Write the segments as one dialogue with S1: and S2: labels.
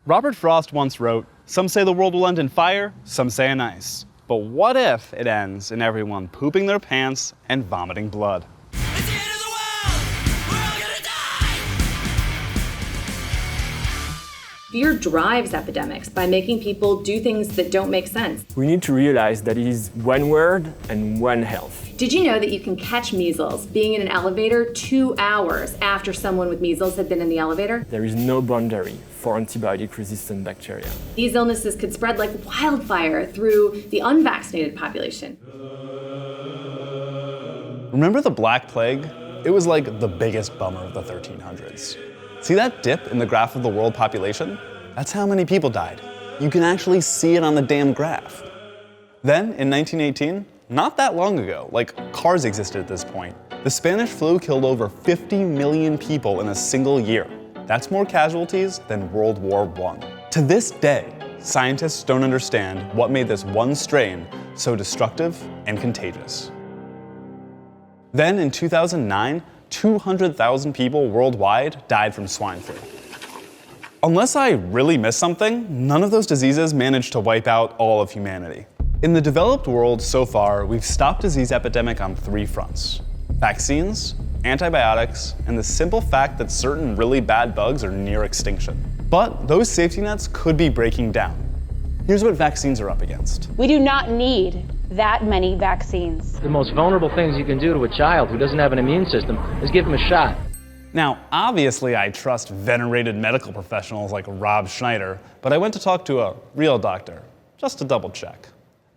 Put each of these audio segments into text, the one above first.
S1: Robert Frost once wrote, "Some say the world will end in fire, some say in ice. But what if it ends in everyone pooping their pants and vomiting blood?"
S2: It's the end of the world! We're all gonna die!
S3: Fear drives epidemics by making people do things that don't make sense.
S4: We need to realize that it is one word and one health.
S3: Did you know that you can catch measles being in an elevator 2 hours after someone with measles had been in the elevator?
S4: There is no boundary for antibiotic-resistant bacteria.
S3: These illnesses could spread like wildfire through the unvaccinated population.
S1: Remember the Black Plague? It was like the biggest bummer of the 1300s. See that dip in the graph of the world population? That's how many people died. You can actually see it on the damn graph. Then, in 1918, not that long ago, like cars existed at this point, the Spanish flu killed over 50 million people in a single year. That's more casualties than World War I. To this day, scientists don't understand what made this one strain so destructive and contagious. Then in 2009, 200,000 people worldwide died from swine flu. Unless I really missed something, none of those diseases managed to wipe out all of humanity. In the developed world so far, we've stopped disease epidemic on 3 fronts: vaccines, antibiotics, and the simple fact that certain really bad bugs are near extinction. But those safety nets could be breaking down. Here's what vaccines are up against.
S5: We do not need that many vaccines.
S6: The most vulnerable things you can do to a child who doesn't have an immune system is give him a shot.
S1: Now, obviously I trust venerated medical professionals like Rob Schneider, but I went to talk to a real doctor, just to double check.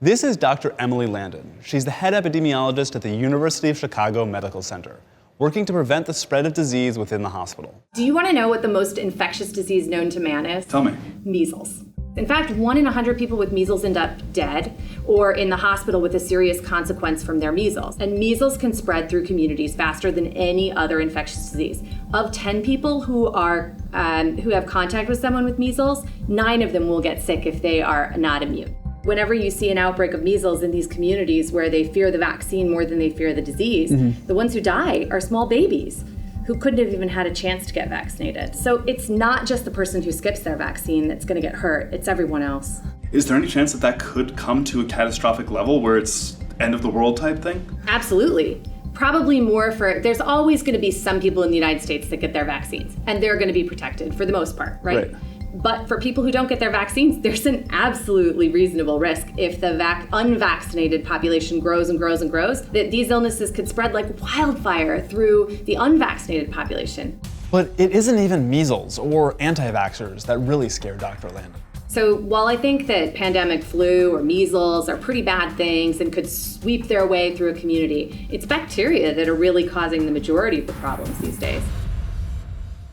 S1: This is Dr. Emily Landon. She's the head epidemiologist at the University of Chicago Medical Center, working to prevent the spread of disease within the hospital.
S3: Do you want to know what the most infectious disease known to man is?
S1: Tell me.
S3: Measles. In fact, 1 in 100 people with measles end up dead or in the hospital with a serious consequence from their measles. And measles can spread through communities faster than any other infectious disease. Of 10 people who have contact with someone with measles, 9 of them will get sick if they are not immune. Whenever you see an outbreak of measles in these communities where they fear the vaccine more than they fear the disease, the ones who die are small babies who couldn't have even had a chance to get vaccinated. So it's not just the person who skips their vaccine that's gonna get hurt, it's everyone else.
S7: Is there any chance that that could come to a catastrophic level where it's end of the world type thing?
S3: Absolutely. Probably more there's always gonna be some people in the United States that get their vaccines, and they're gonna be protected for the most part, right? But for people who don't get their vaccines, there's an absolutely reasonable risk if the unvaccinated population grows and grows and grows, that these illnesses could spread like wildfire through the unvaccinated population.
S1: But it isn't even measles or anti-vaxxers that really scare Dr. Landon.
S3: So while I think that pandemic flu or measles are pretty bad things and could sweep their way through a community, it's bacteria that are really causing the majority of the problems these days.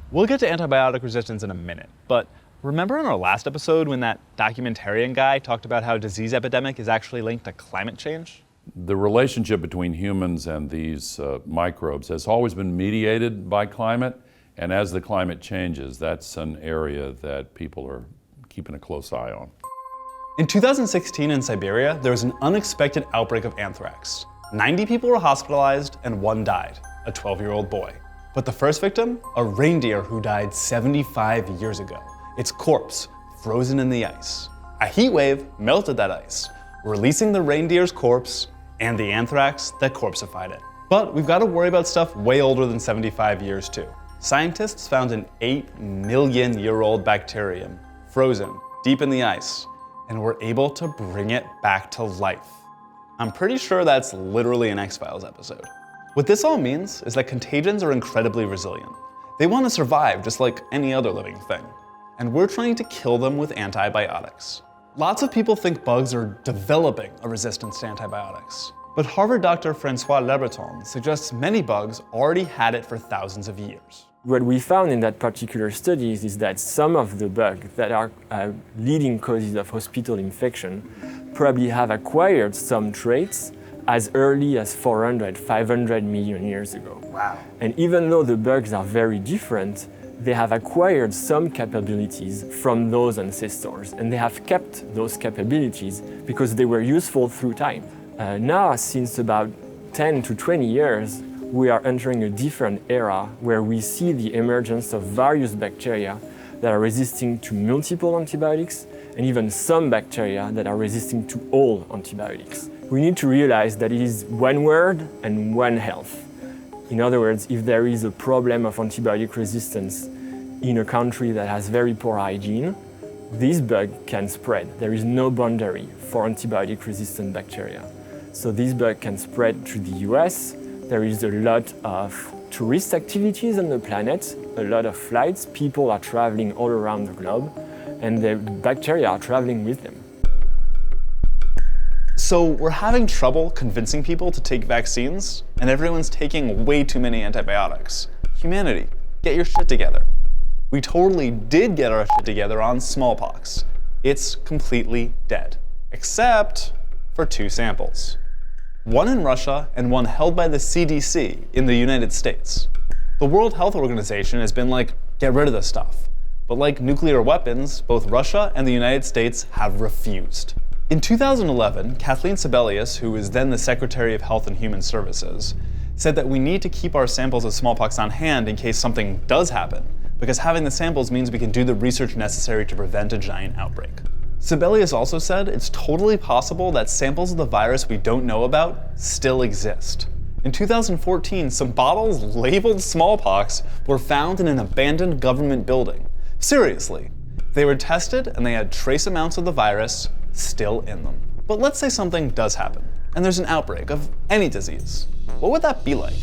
S1: We'll get to antibiotic resistance in a minute, but remember in our last episode when that documentarian guy talked about how disease epidemic is actually linked to climate change?
S8: The relationship between humans and these microbes has always been mediated by climate, and as the climate changes, that's an area that people are keeping a close eye on.
S1: In 2016 in Siberia, there was an unexpected outbreak of anthrax. 90 people were hospitalized and 1 died, a 12-year-old boy. But the first victim, a reindeer who died 75 years ago. Its corpse frozen in the ice. A heat wave melted that ice, releasing the reindeer's corpse and the anthrax that corpseified it. But we've got to worry about stuff way older than 75 years too. Scientists found an 8-million-year-old bacterium frozen deep in the ice and were able to bring it back to life. I'm pretty sure that's literally an X-Files episode. What this all means is that contagions are incredibly resilient. They want to survive just like any other living thing. And we're trying to kill them with antibiotics. Lots of people think bugs are developing a resistance to antibiotics. But Harvard Dr. Francois Lebreton suggests many bugs already had it for thousands of years.
S4: What we found in that particular studies is that some of the bugs that are leading causes of hospital infection probably have acquired some traits as early as 400, 500 million years ago.
S1: Wow.
S4: And even though the bugs are very different, they have acquired some capabilities from those ancestors, and they have kept those capabilities because they were useful through time. Now, since about 10 to 20 years, we are entering a different era where we see the emergence of various bacteria that are resisting to multiple antibiotics, and even some bacteria that are resisting to all antibiotics. We need to realize that it is one word and one health. In other words, if there is a problem of antibiotic resistance in a country that has very poor hygiene, this bug can spread. There is no boundary for antibiotic-resistant bacteria. So this bug can spread to the US. There is a lot of tourist activities on the planet, a lot of flights. People are traveling all around the globe, and the bacteria are traveling with them.
S1: So we're having trouble convincing people to take vaccines, and everyone's taking way too many antibiotics. Humanity, get your shit together. We totally did get our shit together on smallpox. It's completely dead, except for 2 samples. One in Russia and one held by the CDC in the United States. The World Health Organization has been like, get rid of this stuff. But like nuclear weapons, both Russia and the United States have refused. In 2011, Kathleen Sebelius, who was then the Secretary of Health and Human Services, said that we need to keep our samples of smallpox on hand in case something does happen, because having the samples means we can do the research necessary to prevent a giant outbreak. Sebelius also said it's totally possible that samples of the virus we don't know about still exist. In 2014, some bottles labeled smallpox were found in an abandoned government building. Seriously, they were tested and they had trace amounts of the virus still in them. But let's say something does happen, and there's an outbreak of any disease. What would that be like?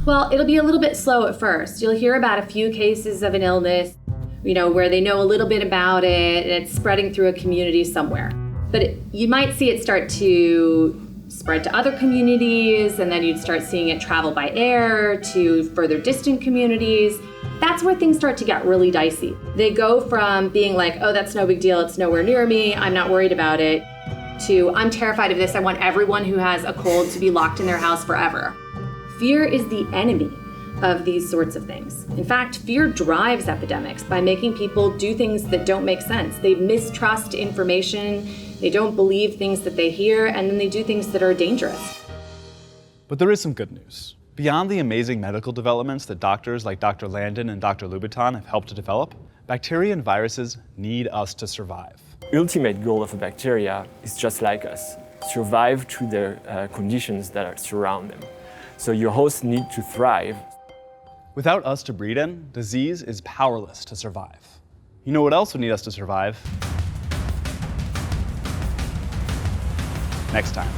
S3: Well, it'll be a little bit slow at first. You'll hear about a few cases of an illness, where they know a little bit about it and it's spreading through a community somewhere. But you might see it start to spread to other communities, and then you'd start seeing it travel by air to further distant communities. That's where things start to get really dicey. They go from being like, oh, that's no big deal, it's nowhere near me, I'm not worried about it, to I'm terrified of this, I want everyone who has a cold to be locked in their house forever. Fear is the enemy of these sorts of things. In fact, fear drives epidemics by making people do things that don't make sense. They mistrust information, they don't believe things that they hear, and then they do things that are dangerous.
S1: But there is some good news. Beyond the amazing medical developments that doctors like Dr. Landon and Dr. Louboutin have helped to develop, bacteria and viruses need us to survive.
S4: The ultimate goal of a bacteria is just like us, survive through the conditions that surround them. So your hosts need to thrive.
S1: Without us to breed in, disease is powerless to survive. You know what else would need us to survive? Next time.